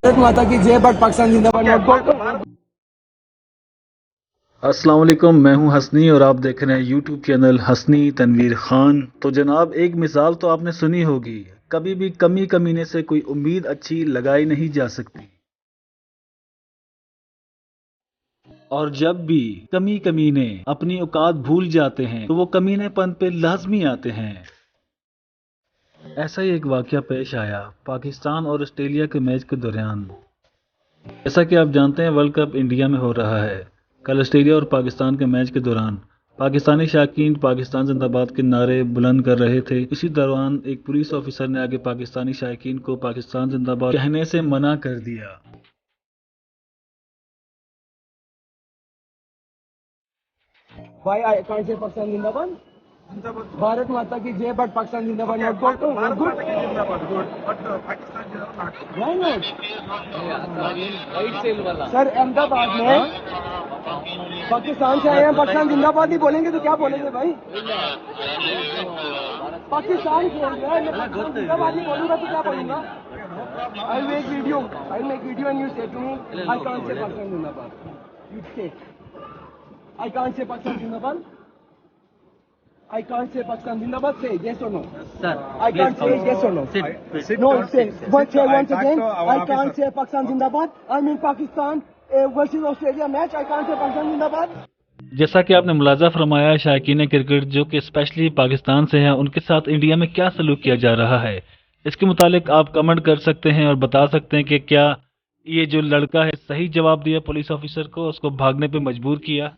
भारत माता की जय। बट पाकिस्तान जिंदाबाद। अस्सलाम वालेकुम, मैं हूं हसनी और आप देख रहे हैं यूट्यूब चैनल हसनी तनवीर खान। तो जनाब, एक मिसाल तो आपने सुनी होगी, कभी भी कमी कमीने से कोई उम्मीद अच्छी लगाई नहीं जा सकती, और जब भी कमी कमीने अपनी औकात भूल जाते हैं तो वो कमीनेपन पे लाजमी आते हैं। ऐसा ही एक वाकया पेश आया पाकिस्तान और ऑस्ट्रेलिया के मैच के दौरान। जैसा कि आप जानते हैं, वर्ल्ड कप इंडिया में हो रहा है। कल ऑस्ट्रेलिया और पाकिस्तान के मैच के दौरान पाकिस्तानी शायकीन पाकिस्तान जिंदाबाद के नारे बुलंद कर रहे थे। इसी दौरान एक पुलिस ऑफिसर ने आगे पाकिस्तानी शायकीन को पाकिस्तान जिंदाबाद कहने से मना कर दिया। भाई आई कांट से पाकिस्तान जिंदाबाद। भारत माता की जय। बट पाकिस्तान जिंदाबाद। सर अहमदाबाद में पाकिस्तान से आए हैं, पाकिस्तान जिंदाबाद ही बोलेंगे तो क्या बोलेंगे भाई? पाकिस्तान खेल रहा है, मैं पाकिस्तान जिंदाबाद ही बोलूंगा तो क्या बोलूंगा? I'll make video and you say to me, I can't say Pakistan Zindabad. You say, I can't say Pakistan Zindabad. I can't say Pakistan Zindabad. Say yes or no. Sir, I can't say yes or no. sit. No, say once again. I can't say Pakistan Zindabad. I'm in Pakistan versus Australia match. I can't say Pakistan Zindabad. जैसा कि आपने मुलाजा फरमाया, शायकीन cricket जो कि specially Pakistan से हैं, उनके साथ इंडिया में क्या सलूक किया जा रहा है, इसके मुतालिक आप कमेंट कर सकते हैं और बता सकते हैं कि क्या ये जो लड़का है सही जवाब दिया पुलिस ऑफिसर को, उसको भागने पे मजबूर किया।